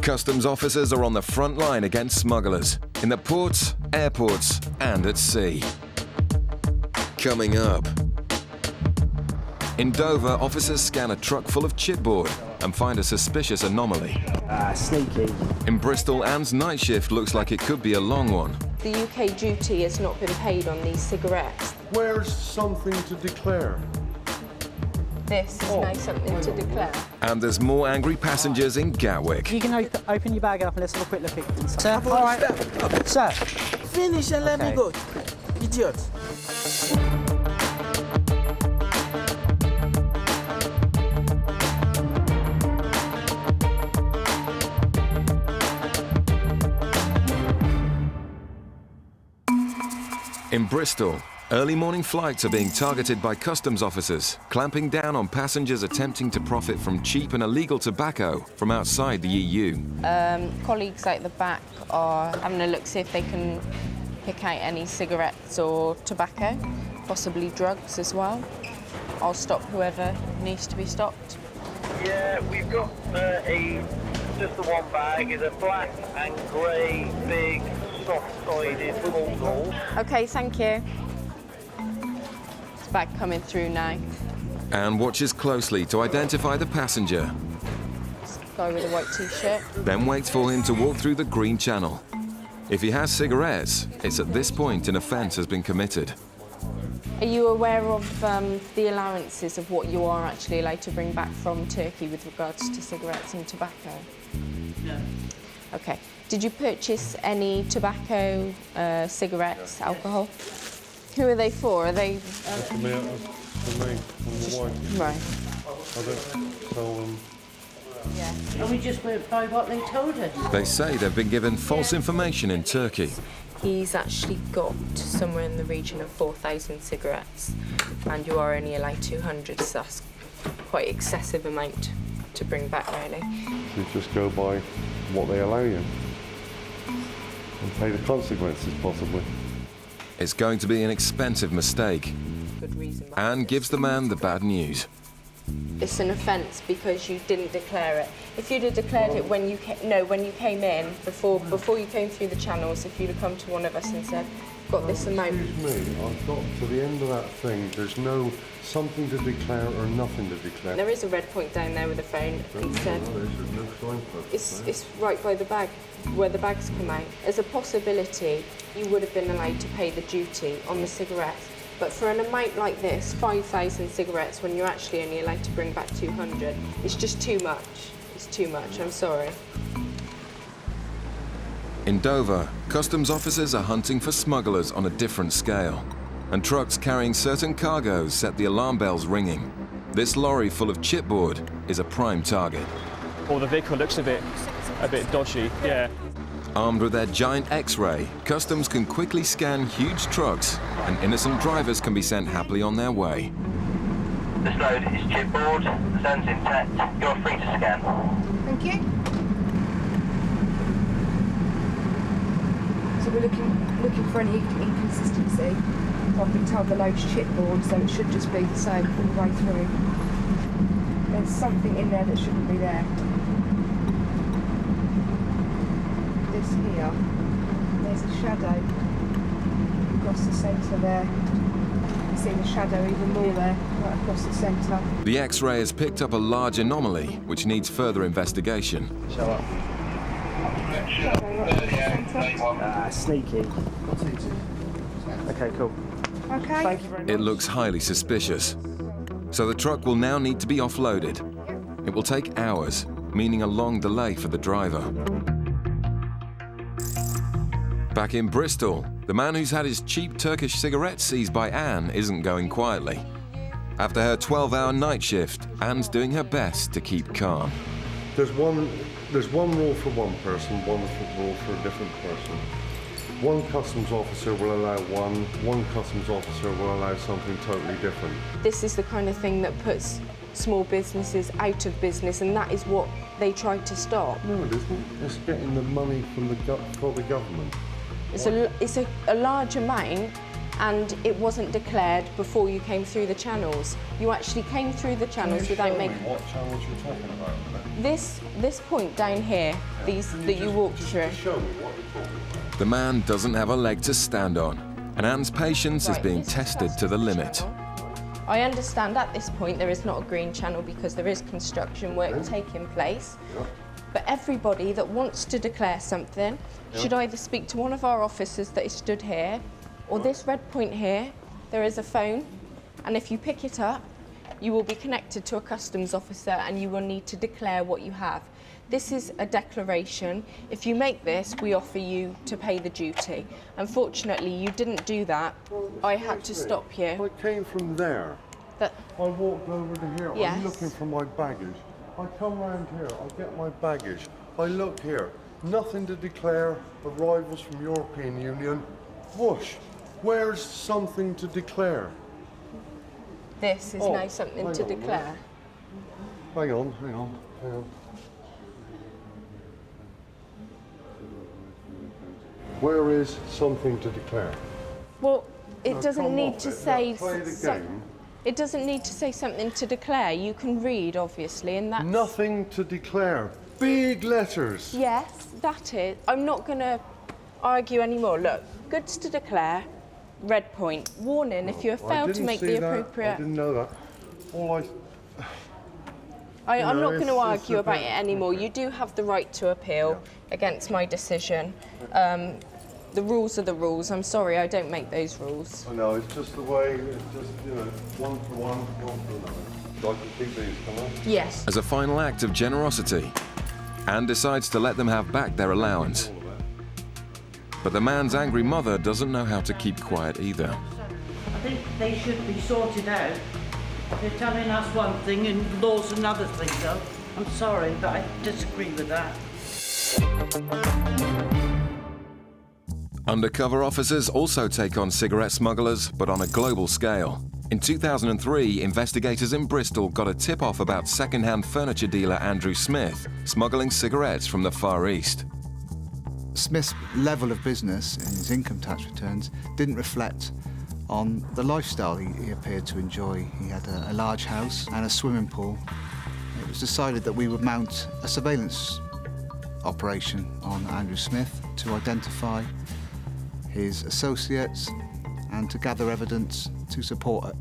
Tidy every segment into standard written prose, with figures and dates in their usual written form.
Customs officers are on the front line against smugglers, in the ports, airports, and at sea. Coming up. In Dover, officers scan a truck full of chipboard and find a suspicious anomaly. Sneaky. In Bristol, Anne's night shift looks like it could be a long one. The UK duty has not been paid on these cigarettes. Where's something to declare? This is now something to declare. And there's more angry passengers in Gatwick. You can open your bag up and let's have a quick look at it. Sir, all right. Sir. Finish and let me go. Idiot. In Bristol, early morning flights are being targeted by customs officers, clamping down on passengers attempting to profit from cheap and illegal tobacco from outside the EU. Colleagues at the back are having a look, see if they can pick out any cigarettes or tobacco, possibly drugs as well. I'll stop whoever needs to be stopped. Yeah, we've got just the one bag. Is a black and grey, big, soft-sided full. OK, thank you. It's bag coming through now. Anne watches closely to identify the passenger, This guy with a white T-shirt. then waits for him to walk through the green channel. If he has cigarettes, it's at this point an offence has been committed. Are you aware of the allowances of what you are actually allowed to bring back from Turkey with regards to cigarettes and tobacco? No. OK. Did you purchase any tobacco, cigarettes, alcohol? Who are they for? Are they... For me and the wife. Right. I don't tell them. Yeah. And we just went by what they told us. They say they've been given false information in Turkey. He's actually got somewhere in the region of 4,000 cigarettes, and you are only allowed 200, so that's quite excessive amount to bring back, really. You just go by what they allow you and pay the consequences, possibly. It's going to be an expensive mistake. Good reason. Anne gives the man the bad news. It's an offence because you didn't declare it. If you'd have declared it when you came in, before you came through the channels, if you'd have come to one of us and said, got this amount. Excuse me, I've got to the end of that thing. There's no something to declare or nothing to declare. There is a red point down there with a phone. He said, it's right by the bag, where the bags come out. There's a possibility you would have been allowed to pay the duty on the cigarettes. But for an amount like this, 5,000 cigarettes, when you're actually only allowed to bring back 200, it's just too much. It's too much, I'm sorry. In Dover, customs officers are hunting for smugglers on a different scale, and trucks carrying certain cargoes set the alarm bells ringing. This lorry full of chipboard is a prime target. Well, the vehicle looks a bit dodgy, yeah. Armed with their giant X-ray, customs can quickly scan huge trucks, and innocent drivers can be sent happily on their way. This load is chipboard, the zone's intact, you're free to scan. Thank you. So we're looking for any inconsistency. I've been told the load's chipboard, so it should just be the same all the way through. There's something in there that shouldn't be there. This here, there's a shadow across the centre there. You can see the shadow even more there, right across the centre. The X-ray has picked up a large anomaly, which needs further investigation. Show up. Sneaky. OK, cool. OK. Thank you very much. It looks highly suspicious. So the truck will now need to be offloaded. It will take hours, meaning a long delay for the driver. Back in Bristol, the man who's had his cheap Turkish cigarettes seized by Anne isn't going quietly. After her 12-hour night shift, Anne's doing her best to keep calm. There's one rule for one person, one rule for a different person. One customs officer will allow one customs officer will allow something totally different. This is the kind of thing that puts small businesses out of business, and that is what they tried to stop. No, it isn't. It's getting the money from for the government. It's a large amount, and it wasn't declared before you came through the channels. You actually came through the channels without making... What channels you're talking about? This point down here, these that you walked through. Show me what you're talking about. The man doesn't have a leg to stand on, and Anne's patience is Right, being this is tested first to the of the limit. channel. I understand at this point there is not a green channel because there is construction work taking place. But everybody that wants to declare something should either speak to one of our officers that is stood here, or this red point here. There is a phone, and if you pick it up, you will be connected to a customs officer and you will need to declare what you have. This is a declaration. If you make this, we offer you to pay the duty. Unfortunately, you didn't do that. I had to stop you. I came from there. That, I walked over to here. Yes. I'm looking for my baggage. I come round here. I get my baggage. I look here. Nothing to declare. Arrivals from European Union. Whoosh. Where's something to declare? this is now something to declare. Hang on, hang on, hang on. Where is something to declare? Well, it No, doesn't come need off to it. say... Look, play the game. It doesn't need to say something to declare. You can read, obviously, and that's... Nothing to declare. Big letters. Yes, that is. I'm not going to argue anymore. Look, goods to declare, red point. Warning, if you have failed to make the appropriate... I didn't know that. All I'm not going to it's argue a about bit- it anymore. You do have the right to appeal against my decision. The rules are the rules. I'm sorry, I don't make those rules. I know, it's just the way, it's just, you know, one for one, one for another. So I can keep these, can I? Yes. As a final act of generosity, Anne decides to let them have back their allowance. But the man's angry mother doesn't know how to keep quiet either. I think they should be sorted out. They're telling us one thing and law's another thing, though. I'm sorry, but I disagree with that. Undercover officers also take on cigarette smugglers, but on a global scale. In 2003, investigators in Bristol got a tip-off about second-hand furniture dealer Andrew Smith smuggling cigarettes from the Far East. Smith's level of business in his income tax returns didn't reflect on the lifestyle he appeared to enjoy. He had a large house and a swimming pool. It was decided that we would mount a surveillance operation on Andrew Smith to identify his associates and to gather evidence to support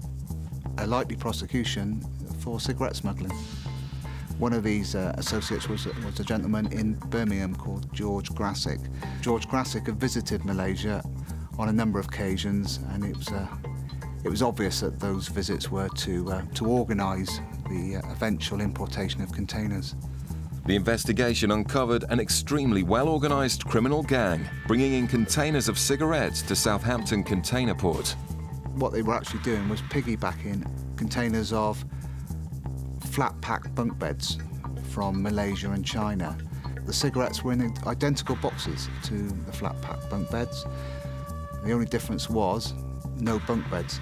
a likely prosecution for cigarette smuggling. One of these associates was a gentleman in Birmingham called George Grassick. George Grassick had visited Malaysia on a number of occasions, and it was obvious that those visits were to organise the eventual importation of containers. The investigation uncovered an extremely well-organised criminal gang bringing in containers of cigarettes to Southampton container port. What they were actually doing was piggybacking containers of flat-pack bunk beds from Malaysia and China. The cigarettes were in identical boxes to the flat-pack bunk beds. The only difference was no bunk beds.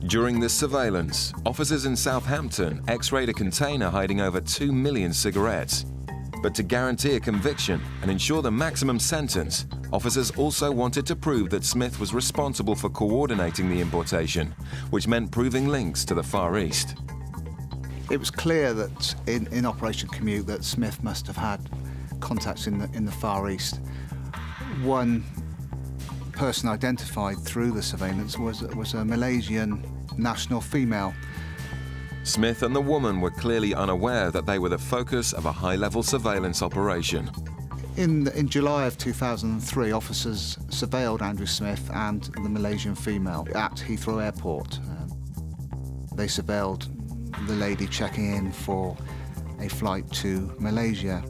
During this surveillance, officers in Southampton x-rayed a container hiding over 2 million cigarettes. But to guarantee a conviction and ensure the maximum sentence, officers also wanted to prove that Smith was responsible for coordinating the importation, which meant proving links to the Far East. It was clear that in Operation Commute that Smith must have had contacts in the Far East. One person identified through the surveillance was a Malaysian national female. Smith and the woman were clearly unaware that they were the focus of a high-level surveillance operation. In July of 2003, officers surveilled Andrew Smith and the Malaysian female at Heathrow Airport. They surveilled the lady checking in for a flight to Malaysia.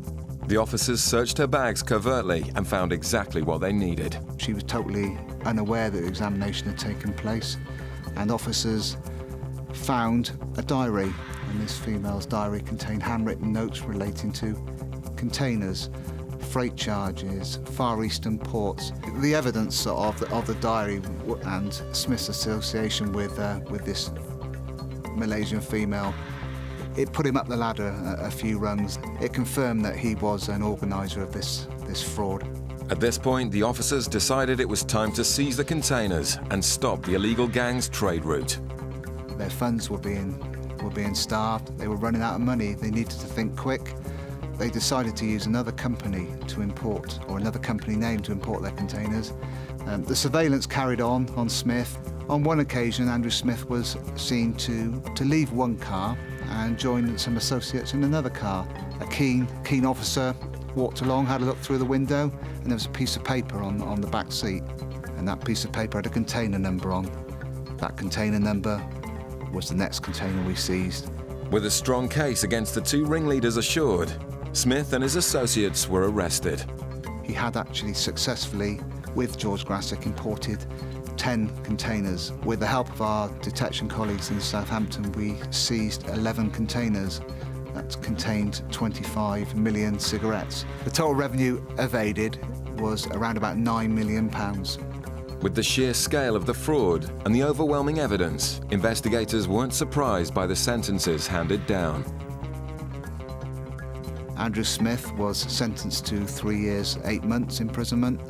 The officers searched her bags covertly and found exactly what they needed. She was totally unaware that the examination had taken place, and officers found a diary, and this female's diary contained handwritten notes relating to containers, freight charges, Far Eastern ports. The evidence of the diary and Smith's association with this Malaysian female, it put him up the ladder a few rungs. It confirmed that he was an organiser of this fraud. At this point, the officers decided it was time to seize the containers and stop the illegal gang's trade route. Their funds were being starved. They were running out of money. They needed to think quick. They decided to use another company to import, or another company name to import their containers. The surveillance carried on Smith. On one occasion, Andrew Smith was seen to leave one car and join some associates in another car. A keen officer walked along, had a look through the window, and there was a piece of paper on the back seat. And that piece of paper had a container number on. That container number was the next container we seized. With a strong case against the two ringleaders assured, Smith and his associates were arrested. He had actually successfully, with George Grassick, imported 10 containers. With the help of our detection colleagues in Southampton, we seized 11 containers that contained 25 million cigarettes. The total revenue evaded was around about £9 million. With the sheer scale of the fraud and the overwhelming evidence, investigators weren't surprised by the sentences handed down. Andrew Smith was sentenced to 3 years, 8 months imprisonment.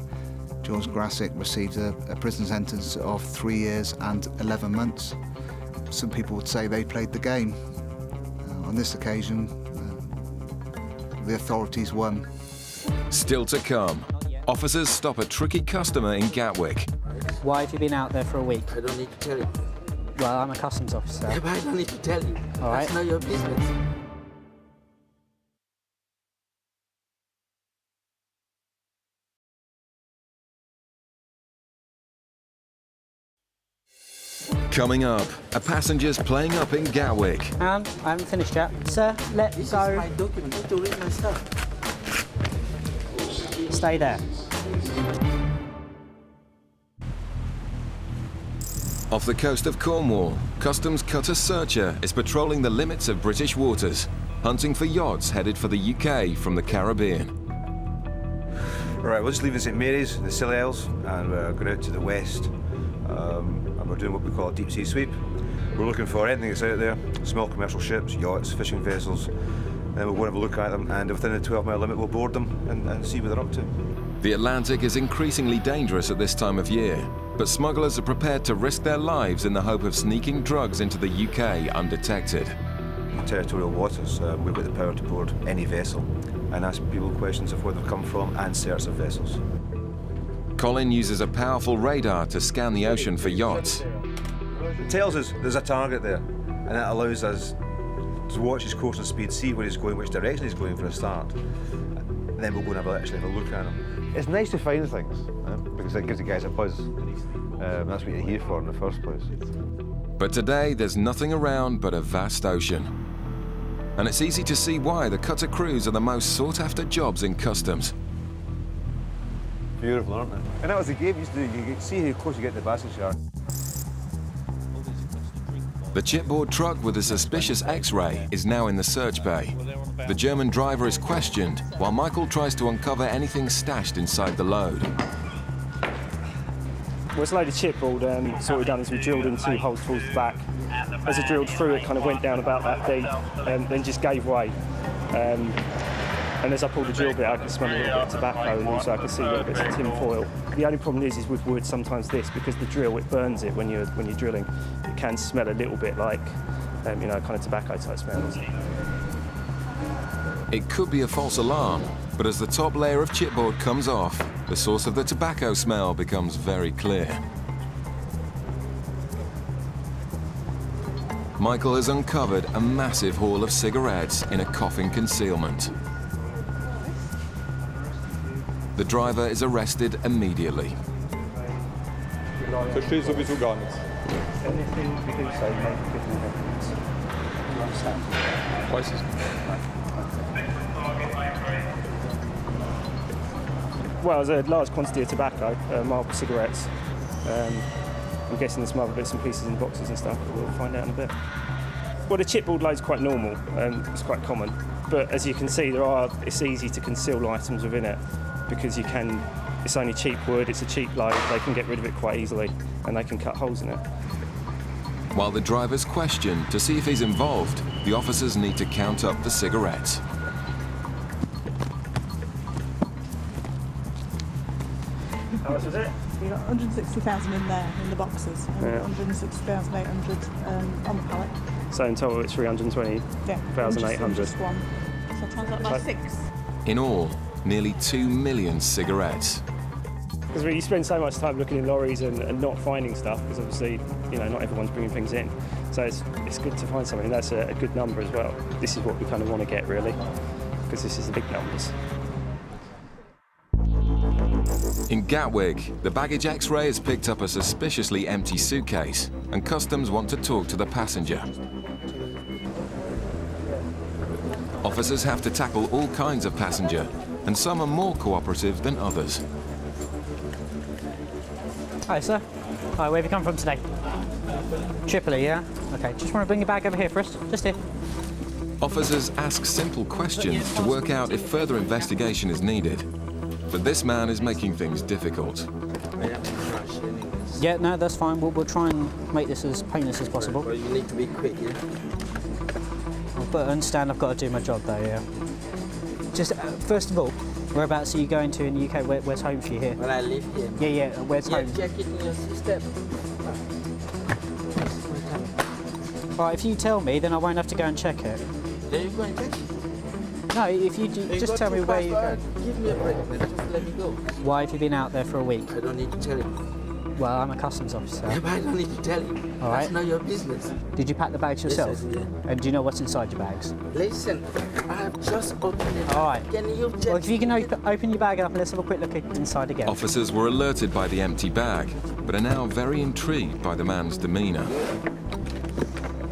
George Grassick received a prison sentence of 3 years and 11 months. Some people would say they played the game. On this occasion, the authorities won. Still to come, officers stop a tricky customer in Gatwick. Why have you been out there for a week? I don't need to tell you. Well, I'm a customs officer. Yeah, but I don't need to tell you. All right. That's not your business. Coming up, a passenger's playing up in Gatwick. And I haven't finished yet. Sir, let This go. is my document. You need to read my stuff. Stay there. Off the coast of Cornwall, Customs cutter searcher is patrolling the limits of British waters, hunting for yachts headed for the UK from the Caribbean. Right, we'll just leave St Mary's, the Scilly Isles, and we're going out to the west. And we're doing what we call a deep sea sweep. We're looking for anything that's out there, small commercial ships, yachts, fishing vessels, and we'll go and have a look at them, and within the 12-mile limit we'll board them and see what they're up to. The Atlantic is increasingly dangerous at this time of year, but smugglers are prepared to risk their lives in the hope of sneaking drugs into the UK undetected. In territorial waters, we've got the power to board any vessel and ask people questions of where they've come from and search their vessels. Colin uses a powerful radar to scan the ocean for yachts. It tells us there's a target there, and that allows us to watch his course and speed, see where he's going, which direction he's going for a start. And then we'll go and actually have a look at him. It's nice to find things, because it gives the guys a buzz. That's what you're here for in the first place. But today there's nothing around but a vast ocean. And it's easy to see why the cutter crews are the most sought-after jobs in customs. Beautiful, aren't they? And that was the game you used to do. You could see how close you get to the passage yard. The chipboard truck with a suspicious X-ray is now in the search bay. The German driver is questioned, while Michael tries to uncover anything stashed inside the load. Well, it's a load of chipboard, so what we've done is we drilled in 2 holes towards the back. As I drilled through, it kind of went down about that deep, and then just gave way. And as I pulled the drill bit, I could smell a little bit of tobacco, and also I could see little bits of tin foil. The only problem is with wood, sometimes because the drill, it burns it when you're drilling. It can smell a little bit like, kind of tobacco type smells. It could be a false alarm, but as the top layer of chipboard comes off, the source of the tobacco smell becomes very clear. Michael has uncovered a massive haul of cigarettes in a coffin concealment. The driver is arrested immediately. Verstehe sowieso gar nichts. Anything we do say may be given evidence. You understand? Weiß es nicht. Well, there's a large quantity of tobacco, marked cigarettes. I'm guessing there's some other bits and pieces in boxes and stuff, but we'll find out in a bit. Well, the chipboard load's quite normal, it's quite common. But as you can see, it's easy to conceal items within it, because it's only cheap wood, it's a cheap load, they can get rid of it quite easily, and they can cut holes in it. While the driver's questioned to see if he's involved, the officers need to count up the cigarettes. How much was it? You got 160,000 in there, in the boxes, and Yeah. 160,800 on the pallet. So in total it's 320,800. Just one. So times that by 6. In all, nearly 2 million cigarettes. Because you spend so much time looking in lorries and not finding stuff, because obviously, you know, not everyone's bringing things in. So it's good to find something. That's a good number as well. This is what we kind of want to get, really, because this is the big numbers. In Gatwick, the baggage X-ray has picked up a suspiciously empty suitcase, and customs want to talk to the passenger. Officers have to tackle all kinds of passenger, and some are more cooperative than others. Hi, sir. Hi, where have you come from today? Tripoli, yeah? Okay, just want to bring your bag over here first. Just here. Officers ask simple questions to work out if further investigation is needed. But this man is making things difficult. Yeah, no, that's fine. We'll try and make this as painless as possible. But you need to be quick, yeah? But understand I've got to do my job, though, yeah? Just, first of all, whereabouts are you going to in the UK? Where's home for you here? Well, I live here. Yeah, where's home? Check it in your system. All right, if you tell me, then I won't have to go and check it. Then you go and check it. No, if you do, just tell me where you go. Give me a break, man. Just let me go. Why have you been out there for a week? I don't need to tell you. Well, I'm a customs officer. Yeah, but I don't need to tell you. All right. That's not your business. Did you pack the bags yourself? Yes, yeah. And do you know what's inside your bags? Listen, I have just opened it. All right. Can you check? Well, if you can open your bag up and let's have a quick look inside again. Officers were alerted by the empty bag, but are now very intrigued by the man's demeanour.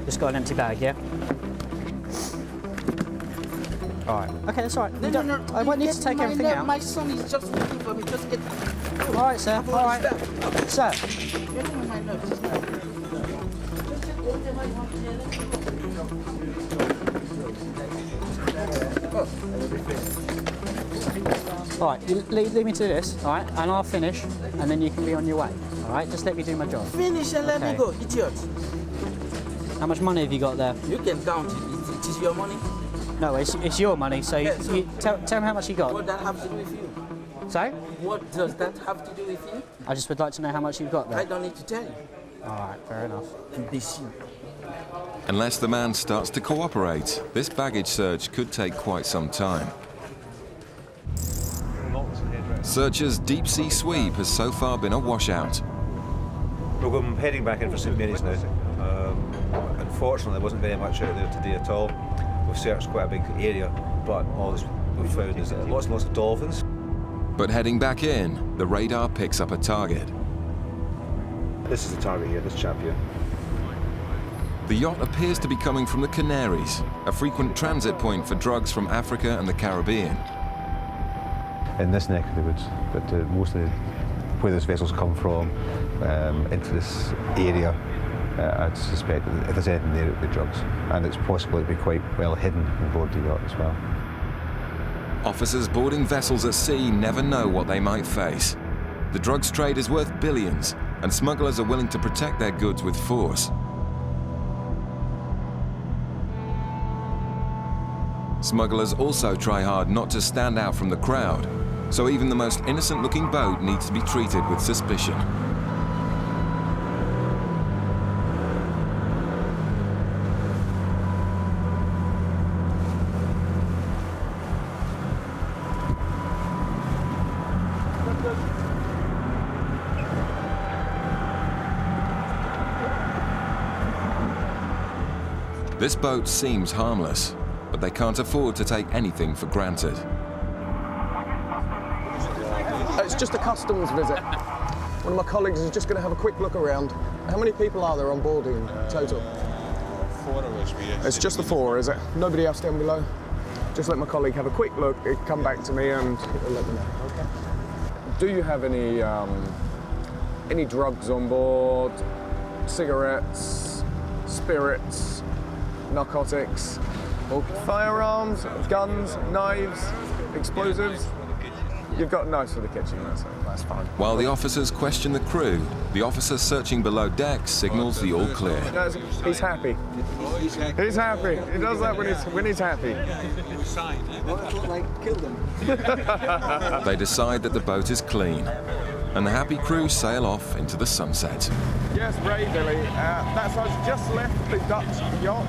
Just got an empty bag, yeah? All right. Okay, that's all right. No. I won't need to take everything out. My son is just looking for me. Just get. All right, sir. All right. Sir. Get on my nerves. All right, you leave me to this, all right? And I'll finish, and then you can be on your way, all right? Just let me do my job. Finish and let me go, idiot. How much money have you got there? You can count it. It is your money. No, it's your money, so, Yeah, you tell me how much you got. What does that have to do with you? Sorry? What does that have to do with you? I just would like to know how much you've got there. I don't need to tell you. All right, fair enough. Imbecile. Unless the man starts to cooperate, this baggage search could take quite some time. Searchers' deep-sea sweep has so far been a washout. Well, I'm heading back in for St Mary's now. Unfortunately, there wasn't very much out there today at all. We've searched quite a big area, but all we've found is lots and lots of dolphins. But heading back in, the radar picks up a target. This is the target here, this chap here. The yacht appears to be coming from the Canaries, a frequent transit point for drugs from Africa and the Caribbean. In this neck of the woods, but mostly where those vessels come from into this area, I'd suspect that if there's anything there, it would be drugs. And it's possible it'd be quite well hidden on board the yacht as well. Officers boarding vessels at sea never know what they might face. The drugs trade is worth billions, and smugglers are willing to protect their goods with force. Smugglers also try hard not to stand out from the crowd, so even the most innocent-looking boat needs to be treated with suspicion. This boat seems harmless, but they can't afford to take anything for granted. It's just a customs visit. One of my colleagues is just going to have a quick look around. How many people are there on board in total? 4 of us. It's just the 4, is it? Nobody else down below? Just let my colleague have a quick look, come back to me and let me know, okay? Do you have any drugs on board? Cigarettes, spirits, narcotics, or firearms, guns, knives, explosives? You've got knives for the kitchen, that's fine. While the officers question the crew, the officer searching below deck signals the all clear. No, he's happy. He's happy. He does that when he's happy. Like, kill them. They decide that the boat is clean. and the happy crew sail off into the sunset. Yes, Ray, Billy. That's us just left the Dutch yacht.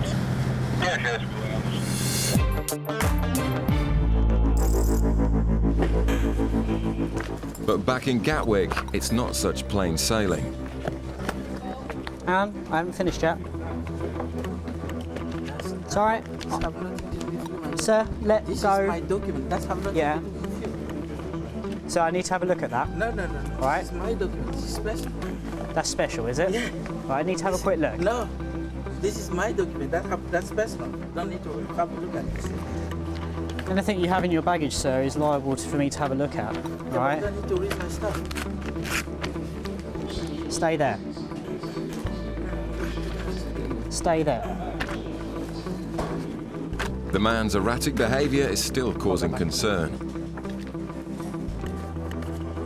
But back in Gatwick, it's not such plain sailing. I haven't finished yet. It's all right. Sir, let This go. is my document. That's have nothing Yeah. to do with you. So I need to have a look at that. No. All right. This is my document. This is special. That's special, is it? Yeah. Right, I need to have a quick look. No. This is my document. That's special. Don't need to have a look at this. Anything you have in your baggage, sir, is liable for me to have a look at. All Yeah, right. but I need to read my stuff. Stay there. Stay there. The man's erratic behaviour is still causing concern.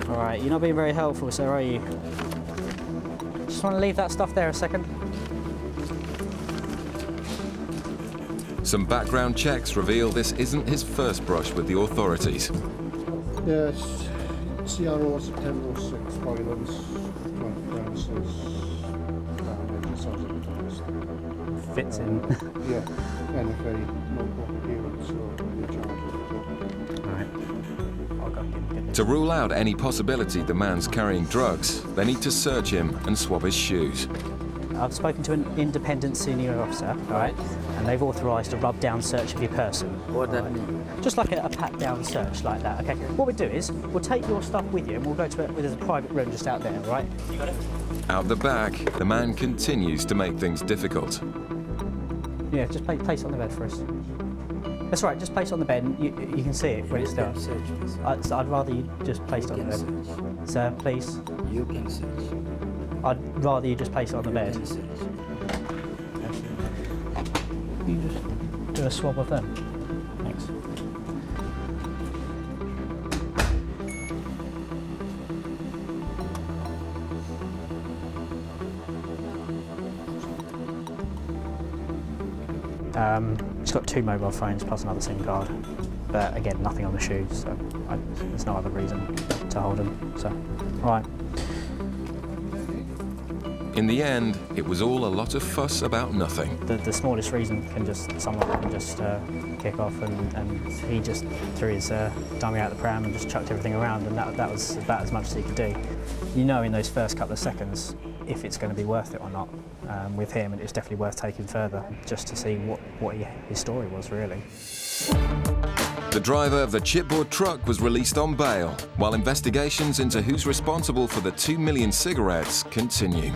All right, you're not being very helpful, sir, are you? Just want to leave that stuff there a second. Some background checks reveal this isn't his first brush with the authorities. Yes, CRO September 6, violence, premises, Fits in. Yeah, NFA, no cooperative, so you're charged. All right. I'll go. To rule out any possibility the man's carrying drugs, they need to search him and swab his shoes. I've spoken to an independent senior officer, all right, and they've authorised a rub-down search of your person. What that mean? Just like a pat-down search like that, okay? What we'll do is, we'll take your stuff with you and we'll go to there's a private room just out there, all right? You got it? Out the back, the man continues to make things difficult. Yeah, just place it on the bed first. That's right, just place it on the bed and you can see it when it's done. I'd rather you just place it on the bed. Sir, please. You can search. I'd rather you just place it on the bed. You just do a swab of them. Thanks. It's got 2 mobile phones plus another SIM card. But again, nothing on the shoes, so there's no other reason to hold them. So, all right. In the end, it was all a lot of fuss about nothing. The smallest reason someone can just kick off, and he just threw his dummy out the pram and just chucked everything around, and that was about as much as he could do. You know in those first couple of seconds if it's going to be worth it or not. With him, and it's definitely worth taking further just to see what his story was really. The driver of the chipboard truck was released on bail, while investigations into who's responsible for the 2 million cigarettes continue.